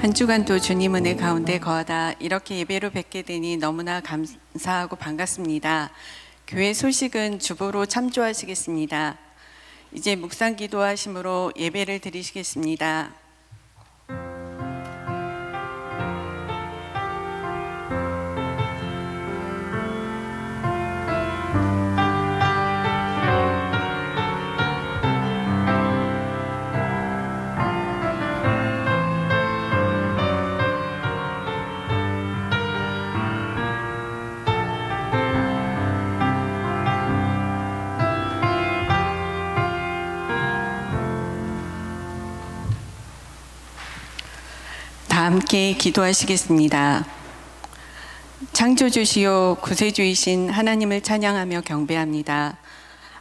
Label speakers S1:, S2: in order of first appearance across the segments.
S1: 한 주간도 주님 은혜 가운데 거하다 이렇게 예배로 뵙게 되니 너무나 감사하고 반갑습니다. 교회 소식은 주보로 참조하시겠습니다. 이제 묵상 기도하심으로 예배를 드리시겠습니다. 다 함께 기도하시겠습니다. 창조주시오 구세주이신 하나님을 찬양하며 경배합니다.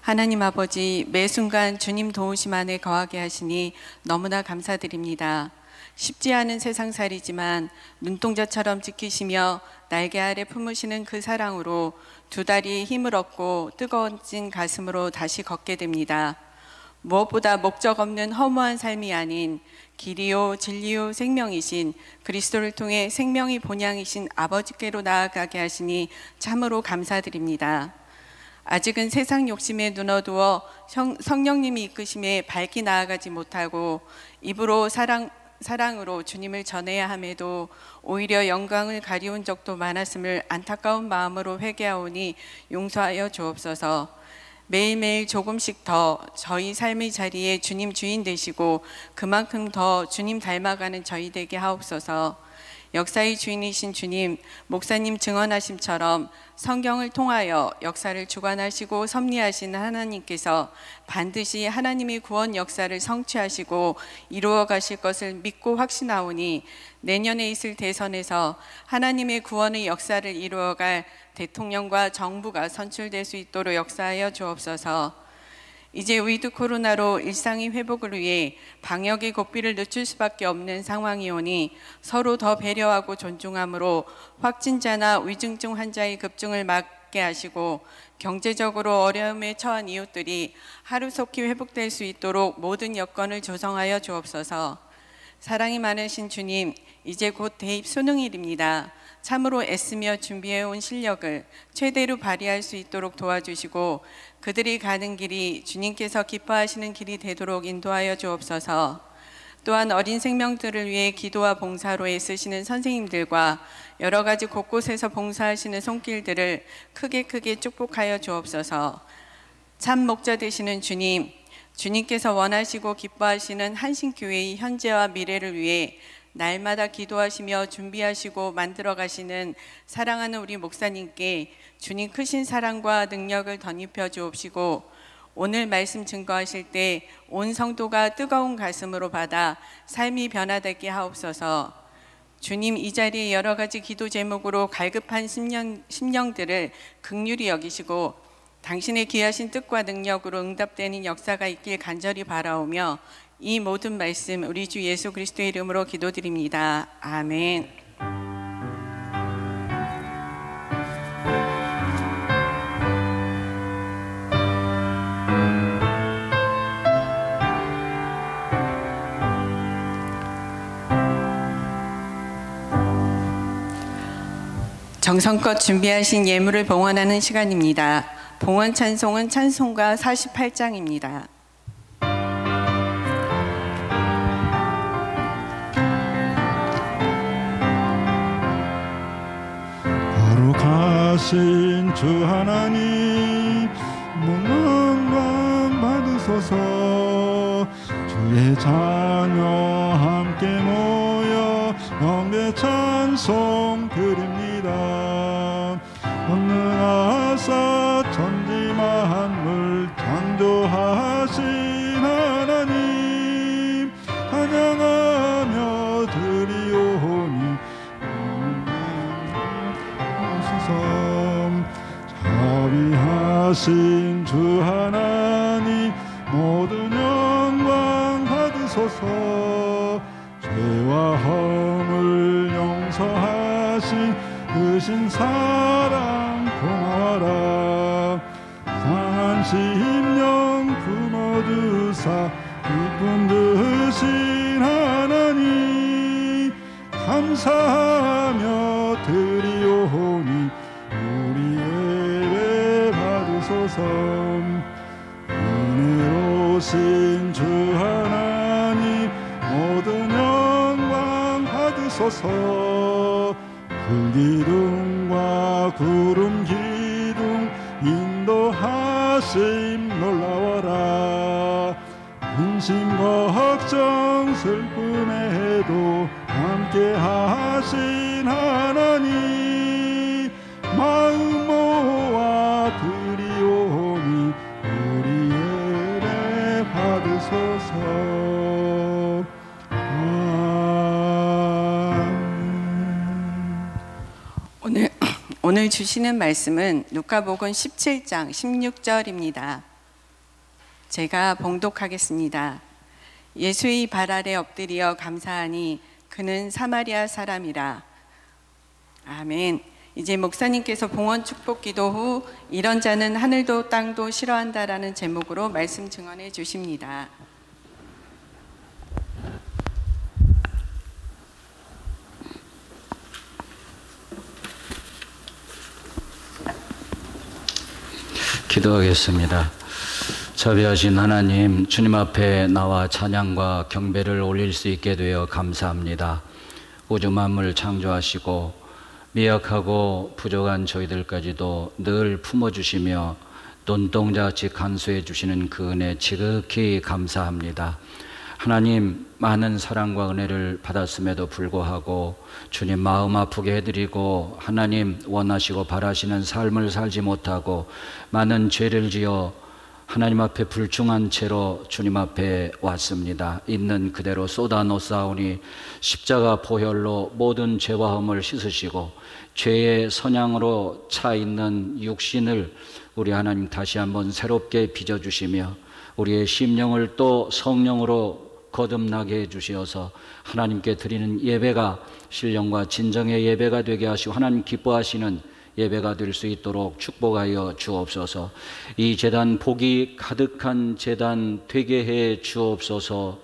S1: 하나님 아버지, 매 순간 주님 도우심 안에 거하게 하시니 너무나 감사드립니다. 쉽지 않은 세상살이지만 눈동자처럼 지키시며 날개 아래 품으시는 그 사랑으로 두 다리에 힘을 얻고 뜨거워진 가슴으로 다시 걷게 됩니다. 무엇보다 목적 없는 허무한 삶이 아닌 길이요 진리요 생명이신 그리스도를 통해 생명이 본향이신 아버지께로 나아가게 하시니 참으로 감사드립니다. 아직은 세상 욕심에 눈어두어 성령님이 이끄심에 밝게 나아가지 못하고 입으로 사랑으로 주님을 전해야 함에도 오히려 영광을 가리운 적도 많았음을 안타까운 마음으로 회개하오니 용서하여 주옵소서. 매일매일 조금씩 더 저희 삶의 자리에 주님 주인 되시고 그만큼 더 주님 닮아가는 저희 되게 하옵소서. 역사의 주인이신 주님, 목사님 증언하심처럼 성경을 통하여 역사를 주관하시고 섭리하시는 하나님께서 반드시 하나님의 구원 역사를 성취하시고 이루어 가실 것을 믿고 확신하오니 내년에 있을 대선에서 하나님의 구원의 역사를 이루어갈 대통령과 정부가 선출될 수 있도록 역사하여 주옵소서. 이제 위드 코로나로 일상의 회복을 위해 방역의 고삐를 늦출 수밖에 없는 상황이 오니 서로 더 배려하고 존중함으로 확진자나 위중증 환자의 급증을 막게 하시고 경제적으로 어려움에 처한 이웃들이 하루속히 회복될 수 있도록 모든 여건을 조성하여 주옵소서. 사랑이 많으신 주님, 이제 곧 대입 수능일입니다. 참으로 애쓰며 준비해온 실력을 최대로 발휘할 수 있도록 도와주시고 그들이 가는 길이 주님께서 기뻐하시는 길이 되도록 인도하여 주옵소서. 또한 어린 생명들을 위해 기도와 봉사로 애쓰시는 선생님들과 여러 가지 곳곳에서 봉사하시는 손길들을 크게 축복하여 주옵소서. 참 목자 되시는 주님, 주님께서 원하시고 기뻐하시는 한신교회의 현재와 미래를 위해 날마다 기도하시며 준비하시고 만들어 가시는 사랑하는 우리 목사님께 주님 크신 사랑과 능력을 덧입혀 주옵시고 오늘 말씀 증거하실 때 온 성도가 뜨거운 가슴으로 받아 삶이 변화되게 하옵소서. 주님, 이 자리에 여러 가지 기도 제목으로 갈급한 심령들을 긍휼히 여기시고 당신의 귀하신 뜻과 능력으로 응답되는 역사가 있길 간절히 바라오며 이 모든 말씀 우리 주 예수 그리스도의 이름으로 기도드립니다. 아멘. 정성껏 준비하신 예물을 봉헌하는 시간입니다. 봉헌 찬송은 찬송가 48장입니다.
S2: 거룩하신 주 하나님, 영광 받으소서. 주의 자녀 함께 모여 영계 찬송 드립니다. 전능하사 천지 만물 창조하신 하나님, 찬양하며 드리오니 자비하신 주 하나님, 모든 영광 받으소서. 죄와 허물 용서하신 크신 사랑 고마워라. 상한 심령 품어주사 기쁨 드신 하나님, 감사하며 드리오니 우리 예배 받으소서. 은혜로우신 주 하나님 모든 영광 받으소서. 불기둥과 구름 기둥 인도하심 놀라워라. 근심 걱정 슬픔에도 함께 하신 하나님 마음 모아 드리오니 우리 예배 받으소서.
S1: 오늘 주시는 말씀은 누가복음 17장 16절입니다. 제가 봉독하겠습니다. 예수의 발 아래 엎드려 감사하니 그는 사마리아 사람이라. 아멘. 이제 목사님께서 봉헌 축복 기도 후 이런 자는 하늘도 땅도 싫어한다라는 제목으로 말씀 증언해 주십니다.
S3: 기도하겠습니다. 자비하신 하나님, 주님 앞에 나와 찬양과 경배를 올릴 수 있게 되어 감사합니다. 우주 만물 창조하시고 미약하고 부족한 저희들까지도 늘 품어주시며 눈동자같이 간수해 주시는 그 은혜 지극히 감사합니다. 하나님, 많은 사랑과 은혜를 받았음에도 불구하고 주님 마음 아프게 해드리고 하나님 원하시고 바라시는 삶을 살지 못하고 많은 죄를 지어 하나님 앞에 불충한 채로 주님 앞에 왔습니다. 있는 그대로 쏟아 놓사오니 십자가 보혈로 모든 죄와 흠을 씻으시고 죄의 선양으로 차 있는 육신을 우리 하나님 다시 한번 새롭게 빚어주시며 우리의 심령을 또 성령으로 거듭나게 해주시어서 하나님께 드리는 예배가 신령과 진정의 예배가 되게 하시고 하나님 기뻐하시는 예배가 될 수 있도록 축복하여 주옵소서. 이 제단 복이 가득한 제단 되게 해 주옵소서.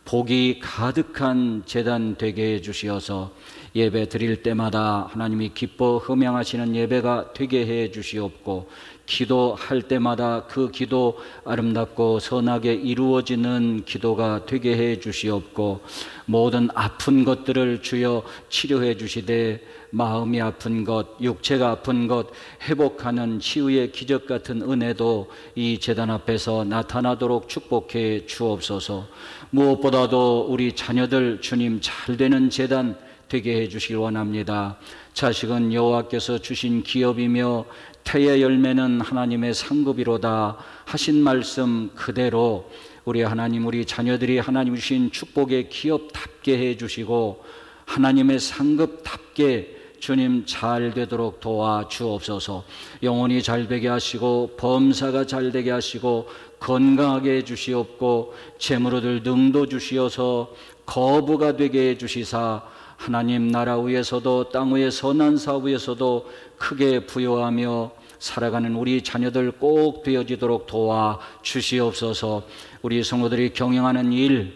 S3: 복이 가득한 제단 되게 해 주시어서 예배 드릴 때마다 하나님이 기뻐 흠양하시는 예배가 되게 해 주시옵고 기도할 때마다 그 기도 아름답고 선하게 이루어지는 기도가 되게 해 주시옵고 모든 아픈 것들을 주여 치료해 주시되 마음이 아픈 것, 육체가 아픈 것 회복하는 치유의 기적 같은 은혜도 이 제단 앞에서 나타나도록 축복해 주옵소서. 무엇보다도 우리 자녀들 주님 잘되는 제단 되게 해 주시길 원합니다. 자식은 여호와께서 주신 기업이며 태의 열매는 하나님의 상급이로다 하신 말씀 그대로 우리 하나님, 우리 자녀들이 하나님 주신 축복의 기업답게 해 주시고 하나님의 상급답게 주님 잘 되도록 도와 주옵소서. 영혼이 잘 되게 하시고 범사가 잘 되게 하시고 건강하게 해 주시옵고 재물 얻을 능도 주시어서 거부가 되게 해 주시사 하나님 나라 위에서도 땅 위의 선한 사업 위에서도 크게 부여하며 살아가는 우리 자녀들 꼭 되어지도록 도와 주시옵소서. 우리 성도들이 경영하는 일,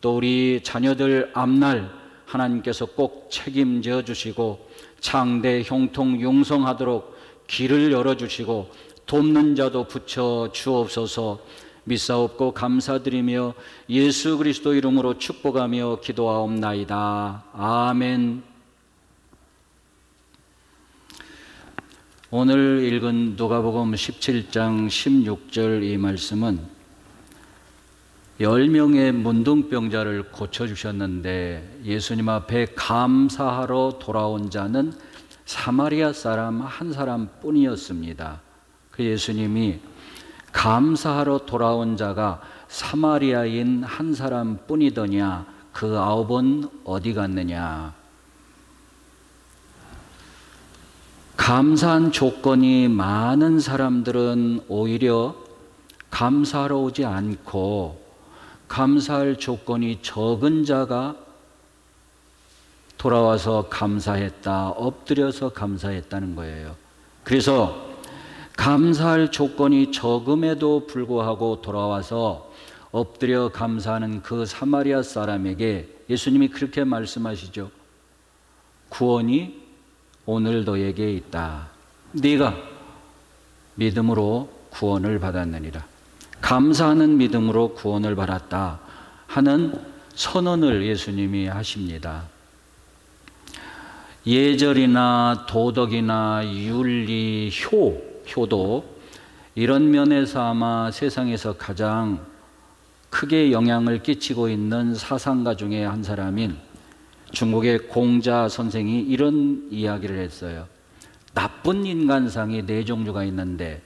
S3: 또 우리 자녀들 앞날 하나님께서 꼭 책임져 주시고 창대 형통 융성하도록 길을 열어주시고 돕는 자도 붙여 주옵소서. 믿사옵고 감사드리며 예수 그리스도 이름으로 축복하며 기도하옵나이다. 아멘. 오늘 읽은 누가복음 17장 16절 이 말씀은 10명의 문둥병자를 고쳐주셨는데 예수님 앞에 감사하러 돌아온 자는 사마리아 사람 한 사람뿐이었습니다. 그 예수님이 감사하러 돌아온 자가 사마리아인 한 사람뿐이더냐 그 9은 어디 갔느냐. 감사한 조건이 많은 사람들은 오히려 감사하러 오지 않고 감사할 조건이 적은 자가 돌아와서 감사했다, 엎드려서 감사했다는 거예요. 그래서 감사할 조건이 적음에도 불구하고 돌아와서 엎드려 감사하는 그 사마리아 사람에게 예수님이 그렇게 말씀하시죠. 구원이 오늘 너에게 있다. 네가 믿음으로 구원을 받았느니라. 감사하는 믿음으로 구원을 받았다 하는 선언을 예수님이 하십니다. 예절이나 도덕이나 윤리, 효도 이런 면에서 아마 세상에서 가장 크게 영향을 끼치고 있는 사상가 중에 한 사람인 중국의 공자 선생이 이런 이야기를 했어요. 나쁜 인간상이 네 종류가 있는데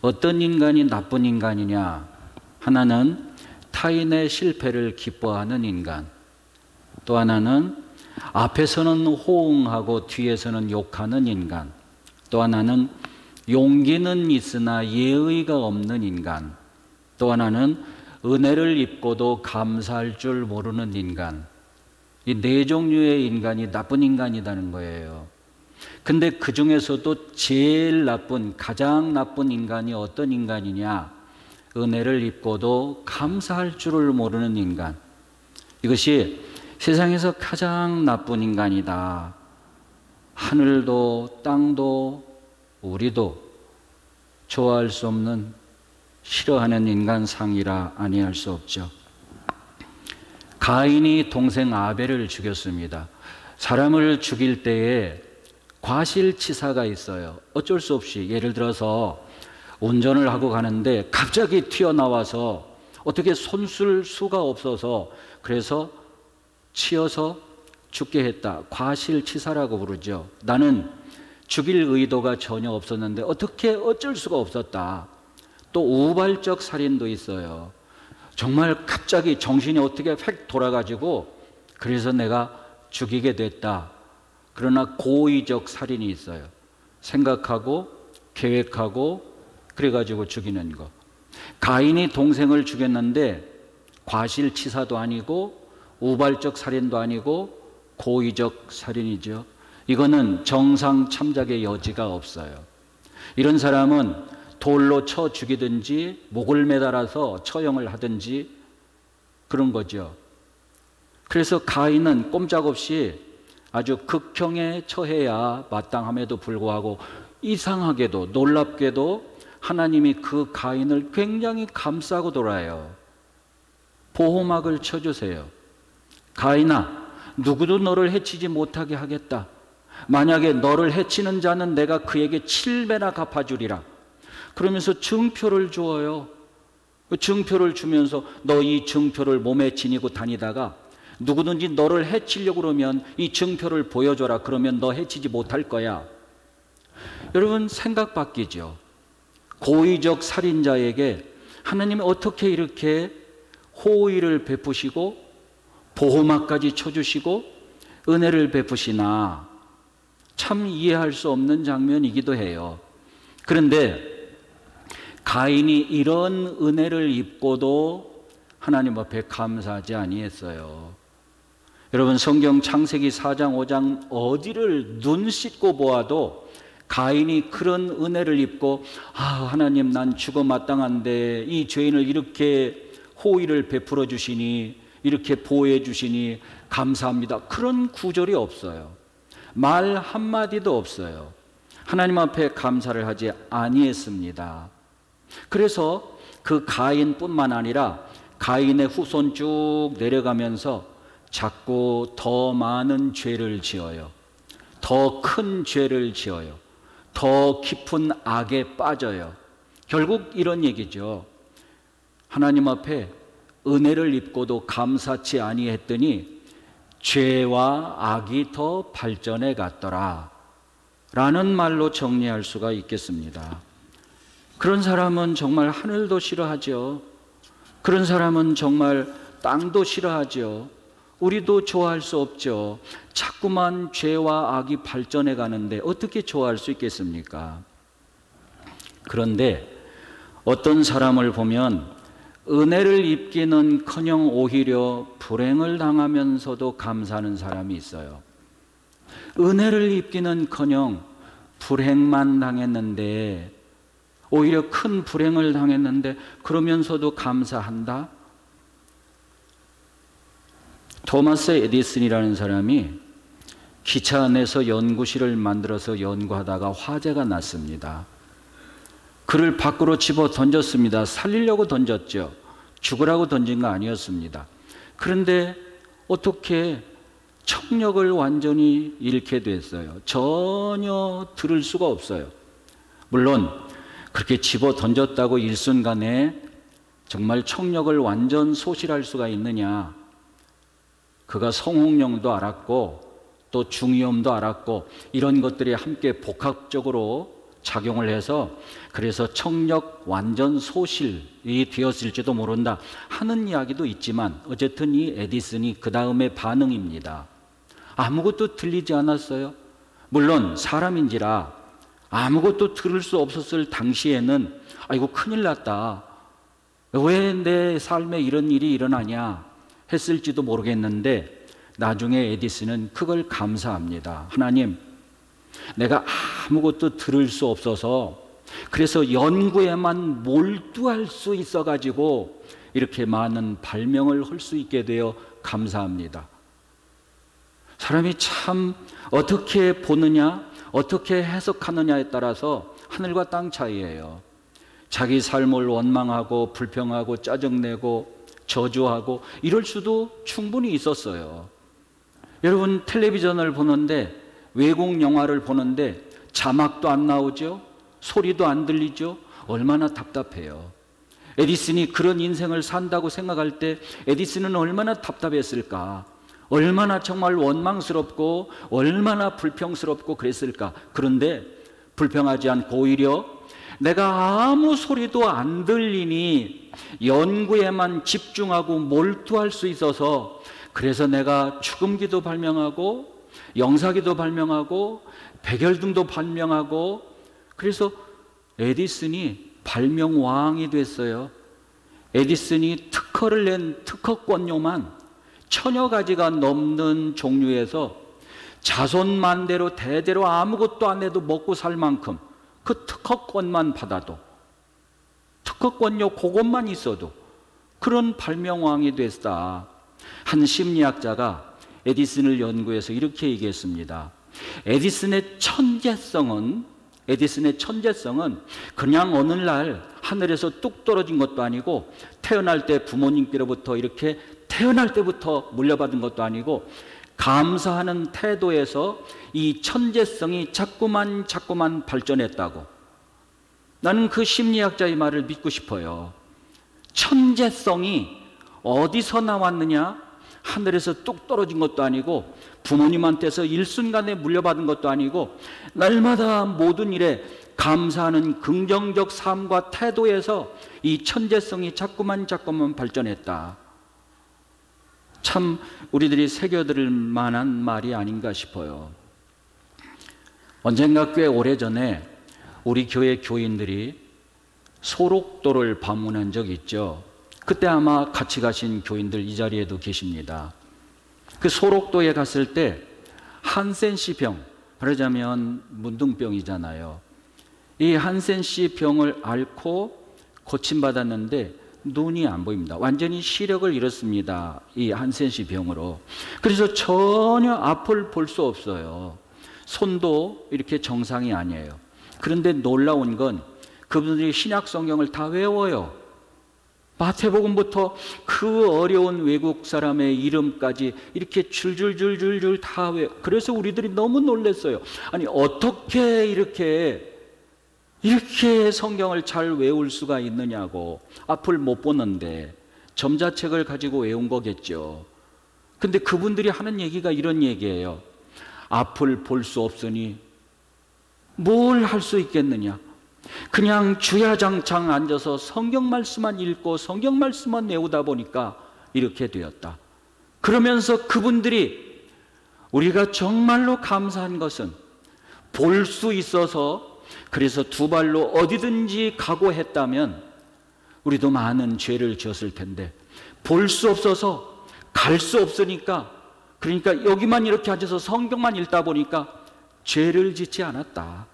S3: 어떤 인간이 나쁜 인간이냐? 하나는 타인의 실패를 기뻐하는 인간, 또 하나는 앞에서는 호응하고 뒤에서는 욕하는 인간, 또 하나는 용기는 있으나 예의가 없는 인간, 또 하나는 은혜를 입고도 감사할 줄 모르는 인간. 이 네 종류의 인간이 나쁜 인간이라는 거예요. 근데 그 중에서도 제일 나쁜, 가장 나쁜 인간이 어떤 인간이냐? 은혜를 입고도 감사할 줄을 모르는 인간. 이것이 세상에서 가장 나쁜 인간이다. 하늘도 땅도 우리도 좋아할 수 없는, 싫어하는 인간상이라 아니할 수 없죠. 가인이 동생 아벨을 죽였습니다. 사람을 죽일 때에 과실치사가 있어요. 어쩔 수 없이, 예를 들어서 운전을 하고 가는데 갑자기 튀어나와서 어떻게 손쓸 수가 없어서 그래서 치여서 죽게 했다. 과실치사라고 부르죠. 나는 죽일 의도가 전혀 없었는데 어떻게 어쩔 수가 없었다. 또 우발적 살인도 있어요. 정말 갑자기 정신이 어떻게 획 돌아가지고 그래서 내가 죽이게 됐다. 그러나 고의적 살인이 있어요. 생각하고 계획하고 그래가지고 죽이는 거. 가인이 동생을 죽였는데 과실치사도 아니고 우발적 살인도 아니고 고의적 살인이죠. 이거는 정상 참작의 여지가 없어요. 이런 사람은 돌로 쳐 죽이든지 목을 매달아서 처형을 하든지 그런 거죠. 그래서 가인은 꼼짝없이 아주 극형에 처해야 마땅함에도 불구하고 이상하게도 놀랍게도 하나님이 그 가인을 굉장히 감싸고 돌아요. 보호막을 쳐주세요. 가인아, 누구도 너를 해치지 못하게 하겠다. 만약에 너를 해치는 자는 내가 그에게 7배나 갚아주리라. 그러면서 증표를 주어요. 증표를 주면서 너 이 증표를 몸에 지니고 다니다가 누구든지 너를 해치려고 그러면 이 증표를 보여줘라. 그러면 너 해치지 못할 거야. 여러분, 생각 바뀌죠. 고의적 살인자에게 하나님이 어떻게 이렇게 호의를 베푸시고 보호막까지 쳐주시고 은혜를 베푸시나 참 이해할 수 없는 장면이기도 해요. 그런데 가인이 이런 은혜를 입고도 하나님 앞에 감사하지 아니했어요. 여러분, 성경 창세기 4장 5장 어디를 눈 씻고 보아도 가인이 그런 은혜를 입고 하나님, 난 죽어 마땅한데 이 죄인을 이렇게 호의를 베풀어 주시니, 이렇게 보호해 주시니 감사합니다. 그런 구절이 없어요. 말 한마디도 없어요. 하나님 앞에 감사를 하지 아니했습니다. 그래서 그 가인뿐만 아니라 가인의 후손 쭉 내려가면서 자꾸 더 많은 죄를 지어요. 더 큰 죄를 지어요. 더 깊은 악에 빠져요. 결국 이런 얘기죠. 하나님 앞에 은혜를 입고도 감사치 아니했더니 죄와 악이 더 발전해 갔더라 라는 말로 정리할 수가 있겠습니다. 그런 사람은 정말 하늘도 싫어하죠. 그런 사람은 정말 땅도 싫어하죠. 우리도 좋아할 수 없죠. 자꾸만 죄와 악이 발전해 가는데 어떻게 좋아할 수 있겠습니까? 그런데 어떤 사람을 보면 은혜를 입기는커녕 오히려 불행을 당하면서도 감사하는 사람이 있어요. 은혜를 입기는커녕 불행만 당했는데, 오히려 큰 불행을 당했는데 그러면서도 감사한다? 토마스 에디슨이라는 사람이 기차 안에서 연구실을 만들어서 연구하다가 화재가 났습니다. 그를 밖으로 집어 던졌습니다. 살리려고 던졌죠. 죽으라고 던진 거 아니었습니다. 그런데 어떻게 청력을 완전히 잃게 됐어요. 전혀 들을 수가 없어요. 물론 그렇게 집어 던졌다고 일순간에 정말 청력을 완전 소실할 수가 있느냐? 그가 성홍령도 알았고 또 중이염도 알았고 이런 것들이 함께 복합적으로 작용을 해서 그래서 청력 완전 소실이 되었을지도 모른다 하는 이야기도 있지만 어쨌든 이 에디슨이 그 다음에 반응입니다. 아무것도 들리지 않았어요. 물론 사람인지라 아무것도 들을 수 없었을 당시에는 아이고 큰일 났다. 왜 내 삶에 이런 일이 일어나냐 했을지도 모르겠는데 나중에 에디슨은 그걸 감사합니다. 하나님, 내가 아무것도 들을 수 없어서 그래서 연구에만 몰두할 수 있어가지고 이렇게 많은 발명을 할 수 있게 되어 감사합니다. 사람이 참 어떻게 보느냐, 어떻게 해석하느냐에 따라서 하늘과 땅 차이예요. 자기 삶을 원망하고 불평하고 짜증내고 저주하고 이럴 수도 충분히 있었어요. 여러분 텔레비전을 보는데 외국 영화를 보는데 자막도 안 나오죠? 소리도 안 들리죠? 얼마나 답답해요. 에디슨이 그런 인생을 산다고 생각할 때 에디슨은 얼마나 답답했을까? 얼마나 정말 원망스럽고 얼마나 불평스럽고 그랬을까? 그런데 불평하지 않고 오히려 내가 아무 소리도 안 들리니 연구에만 집중하고 몰두할 수 있어서 그래서 내가 축음기도 발명하고 영사기도 발명하고 백열등도 발명하고 그래서 에디슨이 발명왕이 됐어요. 에디슨이 특허를 낸 특허권료만 1000여 가지가 넘는 종류에서 자손만대로 대대로 아무것도 안 해도 먹고 살 만큼 그 특허권만 받아도 특허권료 그것만 있어도 그런 발명왕이 됐다. 한 심리학자가 에디슨을 연구해서 이렇게 얘기했습니다. 에디슨의 천재성은 그냥 어느 날 하늘에서 뚝 떨어진 것도 아니고 태어날 때 부모님께로부터 이렇게 태어날 때부터 물려받은 것도 아니고 감사하는 태도에서 이 천재성이 자꾸만 발전했다고. 나는 그 심리학자의 말을 믿고 싶어요. 천재성이 어디서 나왔느냐? 하늘에서 뚝 떨어진 것도 아니고 부모님한테서 일순간에 물려받은 것도 아니고 날마다 모든 일에 감사하는 긍정적 삶과 태도에서 이 천재성이 자꾸만 발전했다. 참 우리들이 새겨들을 만한 말이 아닌가 싶어요. 언젠가 꽤 오래전에 우리 교회 교인들이 소록도를 방문한 적이 있죠. 그때 아마 같이 가신 교인들 이 자리에도 계십니다. 그 소록도에 갔을 때 한센씨 병, 말하자면 문둥병이잖아요. 이 한센씨 병을 앓고 고침받았는데 눈이 안 보입니다. 완전히 시력을 잃었습니다. 이 한센씨 병으로. 그래서 전혀 앞을 볼 수 없어요. 손도 이렇게 정상이 아니에요. 그런데 놀라운 건 그분들이 신약 성경을 다 외워요. 마태복음부터 그 어려운 외국 사람의 이름까지 이렇게 줄줄줄줄줄 다 외워. 그래서 우리들이 너무 놀랐어요. 아니 어떻게 이렇게 성경을 잘 외울 수가 있느냐고. 앞을 못 보는데 점자책을 가지고 외운 거겠죠. 근데 그분들이 하는 얘기가 이런 얘기예요. 앞을 볼 수 없으니 뭘 할 수 있겠느냐. 그냥 주야장창 앉아서 성경 말씀만 읽고 성경 말씀만 외우다 보니까 이렇게 되었다. 그러면서 그분들이 우리가 정말로 감사한 것은 볼 수 있어서 그래서 두 발로 어디든지 각오했다면 우리도 많은 죄를 지었을 텐데 볼 수 없어서 갈 수 없으니까 그러니까 여기만 이렇게 앉아서 성경만 읽다 보니까 죄를 짓지 않았다.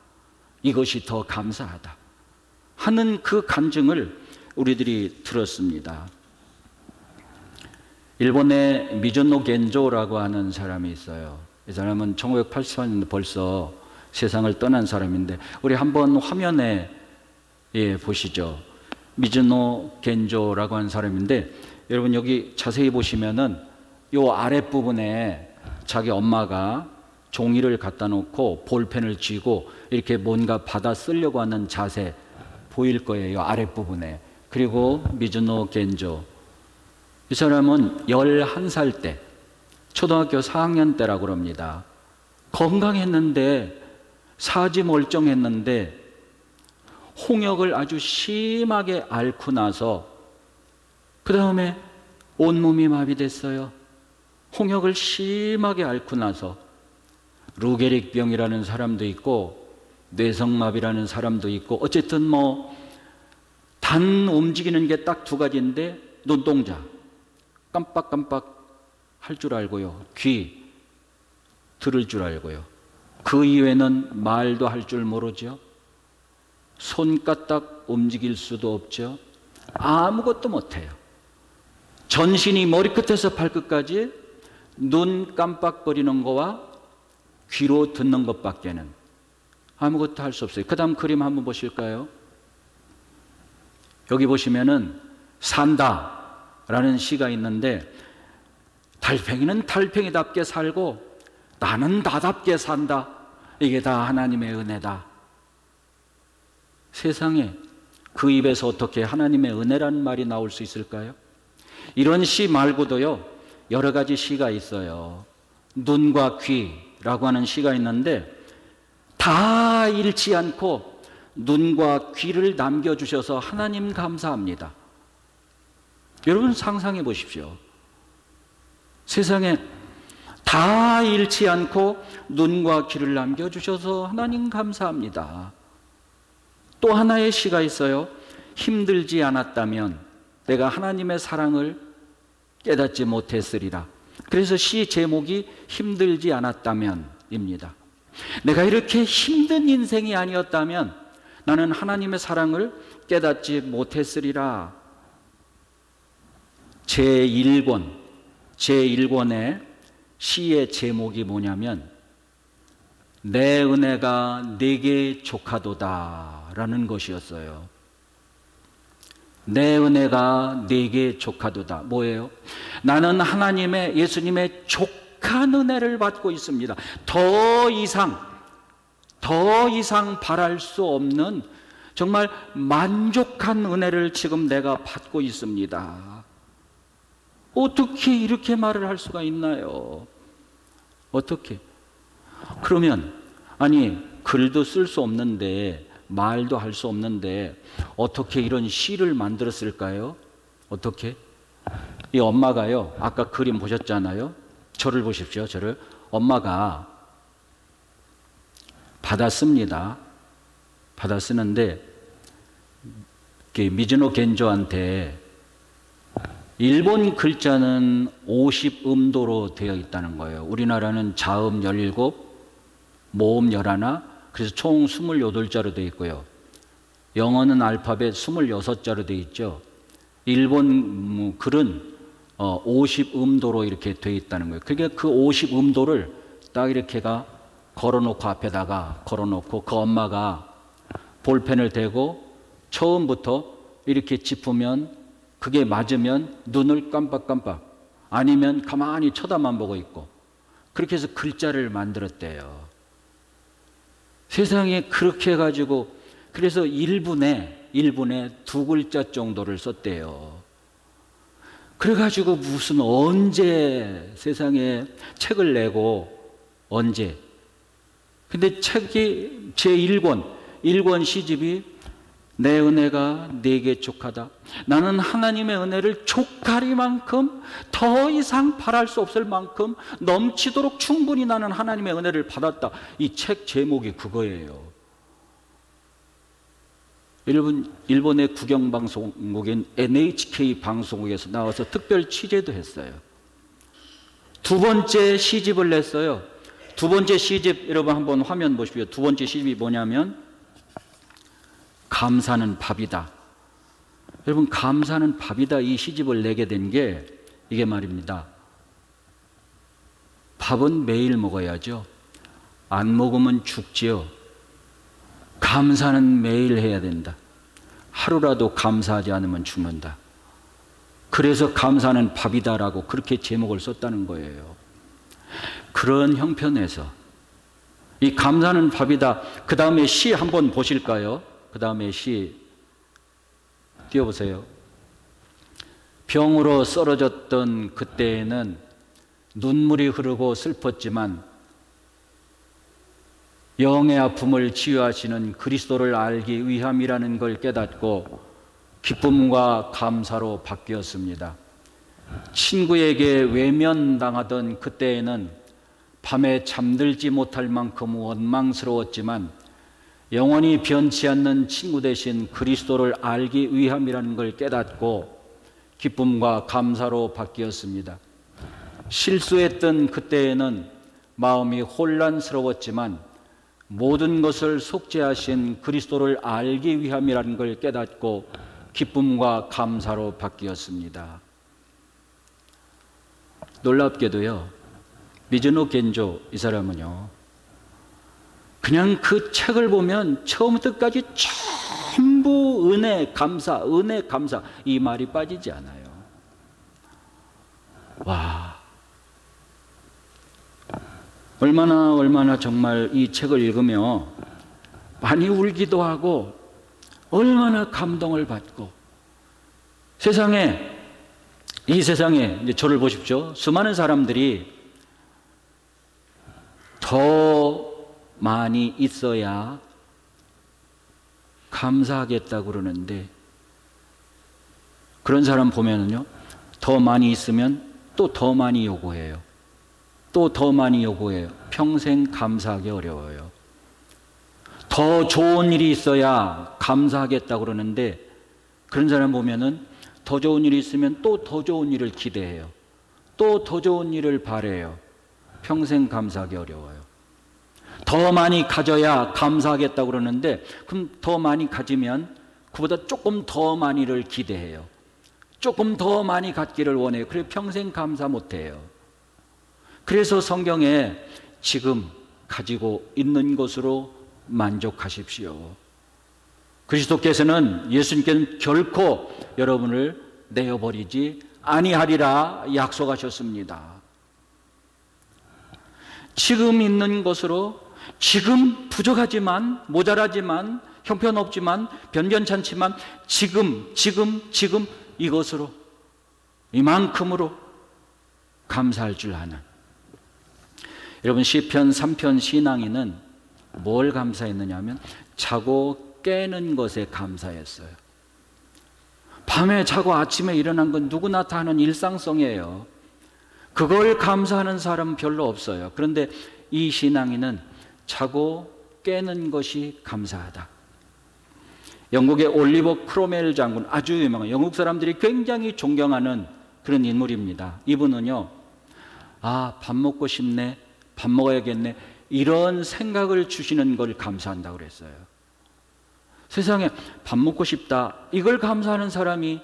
S3: 이것이 더 감사하다 하는 그 간증을 우리들이 들었습니다. 일본의 미즈노 겐조라고 하는 사람이 있어요. 이 사람은 1984년도 벌써 세상을 떠난 사람인데, 우리 한번 화면에 보시죠. 미즈노 겐조라고 하는 사람인데, 여러분 여기 자세히 보시면은 요 아랫부분에 자기 엄마가 종이를 갖다 놓고 볼펜을 쥐고 이렇게 뭔가 받아 쓰려고 하는 자세 보일 거예요, 아랫부분에. 그리고 미즈노 겐조, 이 사람은 11살 때, 초등학교 4학년 때라고 그럽니다. 건강했는데, 사지 멀쩡했는데 홍역을 아주 심하게 앓고 나서 그 다음에 온몸이 마비됐어요. 홍역을 심하게 앓고 나서 루게릭병이라는 사람도 있고 뇌성마비라는 사람도 있고, 어쨌든 뭐 단 움직이는 게 딱 두 가지인데, 눈동자 깜빡깜빡 할 줄 알고요, 귀 들을 줄 알고요, 그 이외에는 말도 할 줄 모르죠. 손가락 움직일 수도 없죠. 아무것도 못해요. 전신이 머리끝에서 발끝까지 눈 깜빡거리는 거와 귀로 듣는 것밖에는 아무것도 할 수 없어요. 그 다음 그림 한번 보실까요? 여기 보시면은 산다라는 시가 있는데, 달팽이는 달팽이답게 살고 나는 나답게 산다. 이게 다 하나님의 은혜다. 세상에 그 입에서 어떻게 하나님의 은혜라는 말이 나올 수 있을까요? 이런 시 말고도요, 여러 가지 시가 있어요. 눈과 귀라고 하는 시가 있는데, 다 잃지 않고 눈과 귀를 남겨주셔서 하나님 감사합니다. 여러분 상상해 보십시오. 세상에 다 잃지 않고 눈과 귀를 남겨주셔서 하나님 감사합니다. 또 하나의 시가 있어요. 힘들지 않았다면 내가 하나님의 사랑을 깨닫지 못했으리라. 그래서 시 제목이 힘들지 않았다면입니다. 내가 이렇게 힘든 인생이 아니었다면 나는 하나님의 사랑을 깨닫지 못했으리라. 제1권의 시의 제목이 뭐냐면 내 은혜가 내게 족하도다 라는 것이었어요. 내 은혜가 내게 족하도다. 뭐예요? 나는 하나님의, 예수님의 족한 은혜를 받고 있습니다. 더 이상 바랄 수 없는 정말 만족한 은혜를 지금 내가 받고 있습니다. 어떻게 이렇게 말을 할 수가 있나요? 어떻게? 그러면 아니 글도 쓸 수 없는데 말도 할 수 없는데 어떻게 이런 시를 만들었을까요? 어떻게? 이 엄마가요, 아까 그림 보셨잖아요. 저를 보십시오. 저를. 엄마가 받아 씁니다. 받아 쓰는데 미즈노 겐조한테 일본 글자는 50음도로 되어 있다는 거예요. 우리나라는 자음 17, 모음 11, 그래서 총 28자로 되어 있고요. 영어는 알파벳 26자로 되어 있죠. 일본 글은 50음도로 이렇게 되어 있다는 거예요. 그러니까 그 50음도를 딱 이렇게가 걸어놓고 앞에다가 걸어놓고 그 엄마가 볼펜을 대고 처음부터 이렇게 짚으면 그게 맞으면 눈을 깜빡깜빡, 아니면 가만히 쳐다만 보고 있고, 그렇게 해서 글자를 만들었대요. 세상에 그렇게 해가지고, 그래서 1분에 두 글자 정도를 썼대요. 그래가지고 무슨 언제 세상에 책을 내고 언제. 근데 책이 제1권 시집이 내 은혜가 내게 족하다. 나는 하나님의 은혜를 족하리만큼 더 이상 바랄 수 없을 만큼 넘치도록 충분히 나는 하나님의 은혜를 받았다. 이 책 제목이 그거예요. 일본의 국영방송국인 NHK 방송국에서 나와서 특별 취재도 했어요. 두 번째 시집을 냈어요. 두 번째 시집, 여러분 한번 화면 보십시오. 두 번째 시집이 뭐냐면 감사는 밥이다. 여러분, 감사는 밥이다 이 시집을 내게 된 게 이게 말입니다. 밥은 매일 먹어야죠. 안 먹으면 죽지요. 감사는 매일 해야 된다. 하루라도 감사하지 않으면 죽는다. 그래서 감사는 밥이다라고 그렇게 제목을 썼다는 거예요. 그런 형편에서 이 감사는 밥이다. 그 다음에 시 한번 보실까요? 그 다음에 시 띄워보세요. 병으로 쓰러졌던 그때에는 눈물이 흐르고 슬펐지만 영의 아픔을 치유하시는 그리스도를 알기 위함이라는 걸 깨닫고 기쁨과 감사로 바뀌었습니다. 친구에게 외면당하던 그때에는 밤에 잠들지 못할 만큼 원망스러웠지만 영원히 변치 않는 친구 대신 그리스도를 알기 위함이라는 걸 깨닫고 기쁨과 감사로 바뀌었습니다. 실수했던 그때에는 마음이 혼란스러웠지만 모든 것을 속죄하신 그리스도를 알기 위함이라는 걸 깨닫고 기쁨과 감사로 바뀌었습니다. 놀랍게도요, 미즈노 겐조 이 사람은요, 그냥 그 책을 보면 처음부터 끝까지 전부 은혜, 감사 이 말이 빠지지 않아요. 와, 얼마나 정말 이 책을 읽으며 많이 울기도 하고 얼마나 감동을 받고 이 세상에 이제 저를 보십시오. 수많은 사람들이 더 많이 있어야 감사하겠다고 그러는데 그런 사람 보면은요, 더 많이 있으면 또 더 많이 요구해요. 또 더 많이 요구해요. 평생 감사하기 어려워요. 더 좋은 일이 있어야 감사하겠다고 그러는데 그런 사람 보면은 더 좋은 일이 있으면 또 더 좋은 일을 기대해요. 또 더 좋은 일을 바래요. 평생 감사하기 어려워요. 더 많이 가져야 감사하겠다고 그러는데 그럼 더 많이 가지면 그보다 조금 더 많이를 기대해요. 조금 더 많이 갖기를 원해요. 그래 평생 감사 못해요. 그래서 성경에 지금 가지고 있는 것으로 만족하십시오. 예수님께서는 결코 여러분을 내어버리지 아니하리라 약속하셨습니다. 지금 있는 것으로, 지금 부족하지만, 모자라지만, 형편없지만, 변변찮지만 지금 이것으로, 이만큼으로 감사할 줄 아는. 여러분, 시편 3편 신앙인은 뭘 감사했느냐 하면 자고 깨는 것에 감사했어요. 밤에 자고 아침에 일어난 건 누구나 다 하는 일상성이에요. 그걸 감사하는 사람은 별로 없어요. 그런데 이 신앙인은 자고 깨는 것이 감사하다. 영국의 올리버 크로멜 장군, 아주 유명한, 영국 사람들이 굉장히 존경하는 그런 인물입니다. 이분은요, 밥 먹고 싶네, 밥 먹어야겠네, 이런 생각을 주시는 걸 감사한다고 그랬어요. 세상에 밥 먹고 싶다, 이걸 감사하는 사람이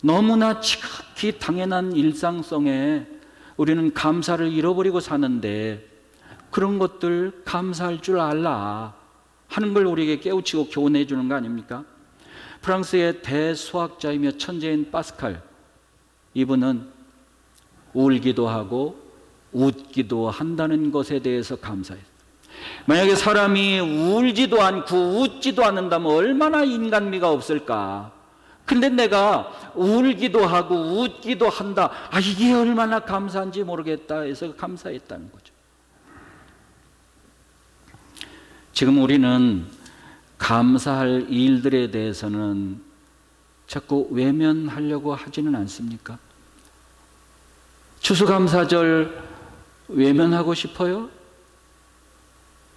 S3: 너무나 지극히 당연한 일상성에 우리는 감사를 잃어버리고 사는데 그런 것들 감사할 줄 알라 하는 걸 우리에게 깨우치고 교훈해 주는 거 아닙니까? 프랑스의 대수학자이며 천재인 파스칼, 이분은 울기도 하고 웃기도 한다는 것에 대해서 감사해요. 만약에 사람이 울지도 않고 웃지도 않는다면 얼마나 인간미가 없을까? 근데 내가 울기도 하고 웃기도 한다, 이게 얼마나 감사한지 모르겠다 해서 감사했다는 거죠. 지금 우리는 감사할 일들에 대해서는 자꾸 외면하려고 하지는 않습니까? 추수감사절 외면하고 싶어요?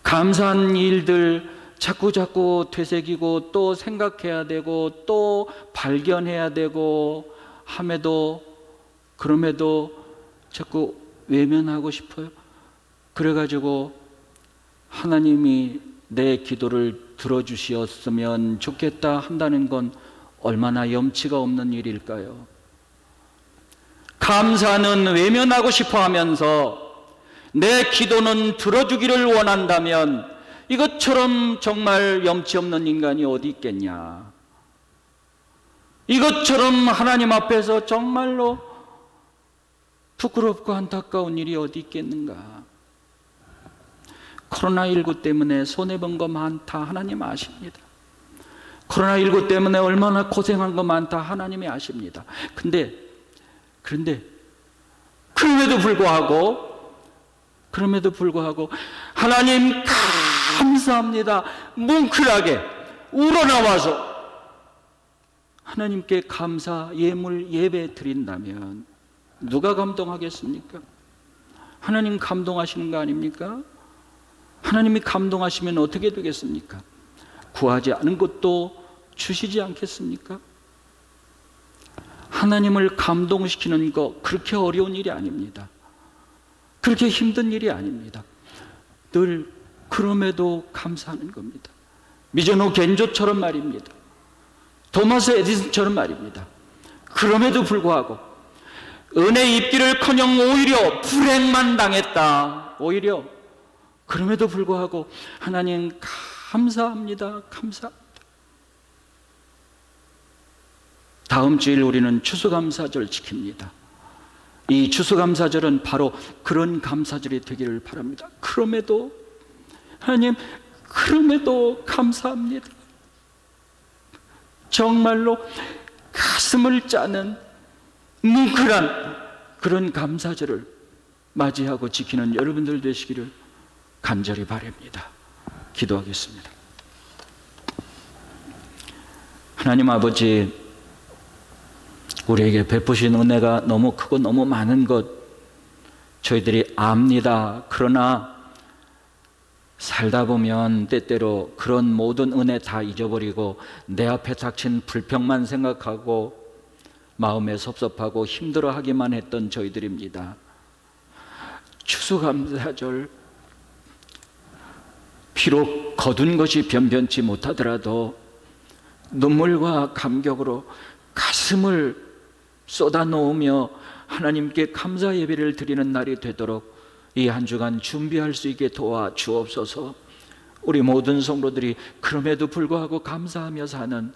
S3: 감사한 일들 자꾸 되새기고 또 생각해야 되고 또 발견해야 되고 그럼에도 자꾸 외면하고 싶어요? 그래가지고 하나님이 내 기도를 들어주셨으면 좋겠다 한다는 건 얼마나 염치가 없는 일일까요? 감사는 외면하고 싶어 하면서 내 기도는 들어주기를 원한다면 이것처럼 정말 염치 없는 인간이 어디 있겠냐. 이것처럼 하나님 앞에서 정말로 부끄럽고 안타까운 일이 어디 있겠는가. 코로나19 때문에 손해본 거 많다, 하나님 아십니다. 코로나19 때문에 얼마나 고생한 거 많다, 하나님이 아십니다. 그런데 그럼에도 불구하고 하나님 감사합니다, 뭉클하게 우러나와서 하나님께 감사 예물 예배 드린다면 누가 감동하겠습니까? 하나님 감동하시는 거 아닙니까? 하나님이 감동하시면 어떻게 되겠습니까? 구하지 않은 것도 주시지 않겠습니까? 하나님을 감동시키는 거 그렇게 어려운 일이 아닙니다. 그렇게 힘든 일이 아닙니다. 늘 그럼에도 감사하는 겁니다. 미즈노 겐조처럼 말입니다. 토마스 에디슨처럼 말입니다. 그럼에도 불구하고 은혜 입기를커녕 오히려 불행만 당했다. 오히려 그럼에도 불구하고 하나님 감사합니다. 감사합니다. 다음 주일 우리는 추수감사절 지킵니다. 이 추수감사절은 바로 그런 감사절이 되기를 바랍니다. 그럼에도 하나님, 그럼에도 감사합니다. 정말로 가슴을 짜는 뭉클한 그런 감사절을 맞이하고 지키는 여러분들 되시기를 간절히 바랍니다. 기도하겠습니다. 하나님 아버지, 우리에게 베푸신 은혜가 너무 크고 너무 많은 것 저희들이 압니다. 그러나 살다 보면 때때로 그런 모든 은혜 다 잊어버리고 내 앞에 닥친 불평만 생각하고 마음에 섭섭하고 힘들어하기만 했던 저희들입니다. 추수감사절, 비록 거둔 것이 변변치 못하더라도 눈물과 감격으로 가슴을 쏟아놓으며 하나님께 감사 예배를 드리는 날이 되도록 이 한 주간 준비할 수 있게 도와 주옵소서. 우리 모든 성도들이 그럼에도 불구하고 감사하며 사는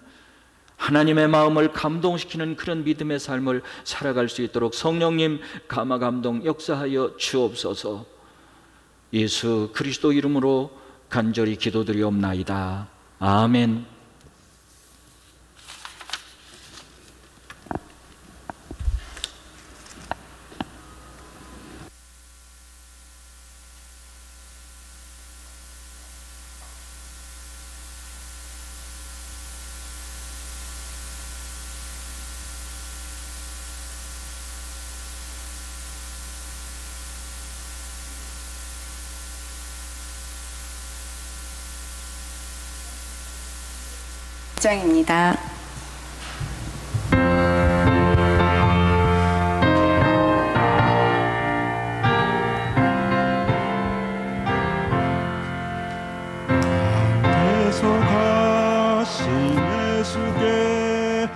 S3: 하나님의 마음을 감동시키는 그런 믿음의 삶을 살아갈 수 있도록 성령님 감화 감동 역사하여 주옵소서. 예수 그리스도 이름으로 간절히 기도드리옵나이다. 아멘.
S1: 장입니다.
S2: 땅에서 가신 예수께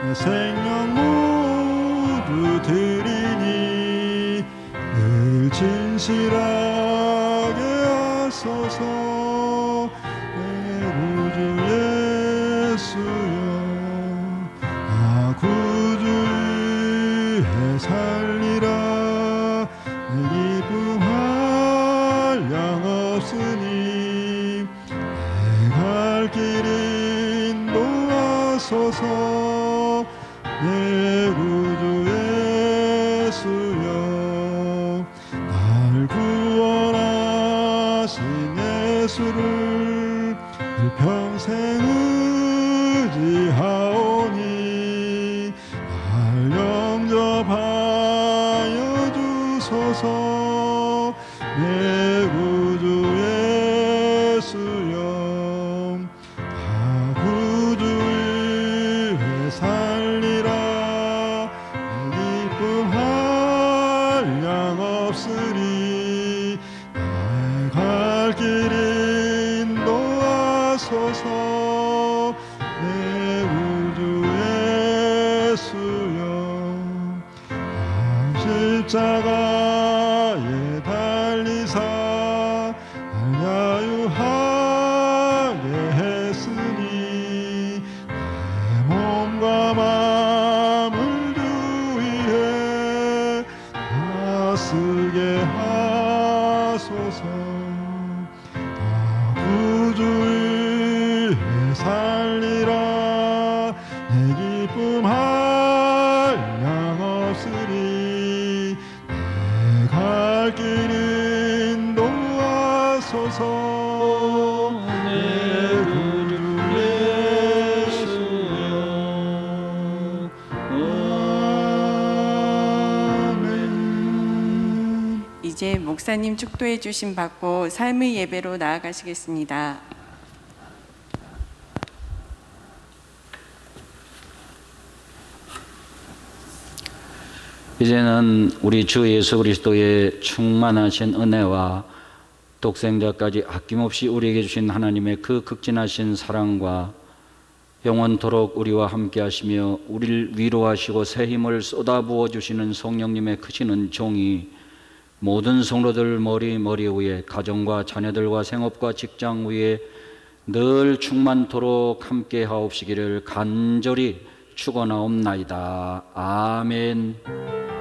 S2: 내 생명 모두 드리니 늘 진실하게 하소서. 내 구주 구주 위에 살리라. 내 기쁨할 양 없으니 내 갈 길 인도하소서. 내 구주 예수여, 날 구원하신 예수를 일평생 의지하오니 날 영접하여 주소서. 내 구주 예수여, 나 구주 위에 살리라. 내 기쁨할 양 없으리 날 갈 길 인도하소서. 내 구주 예수여, 나 십자가에 달리사 알야유하게 했으니 내 몸과 마음을 주 위에 다쓰게 하소서. 나 구주 위에 살리라. 내 기쁨 한량 없으리. 내 갈 길 인도하소서. 내 구주 예수여. 아멘.
S1: 이제 목사님 축도해 주심 받고 삶의 예배로 나아가시겠습니다.
S3: 이제는 우리 주 예수 그리스도의 충만하신 은혜와 독생자까지 아낌없이 우리에게 주신 하나님의 그 극진하신 사랑과 영원토록 우리와 함께 하시며 우리를 위로하시고 새 힘을 쏟아부어 주시는 성령님의 크신 은총이 모든 성도들 머리 위에, 가정과 자녀들과 생업과 직장 위에 늘 충만토록 함께 하옵시기를 간절히 축원하옵나이다. 아멘.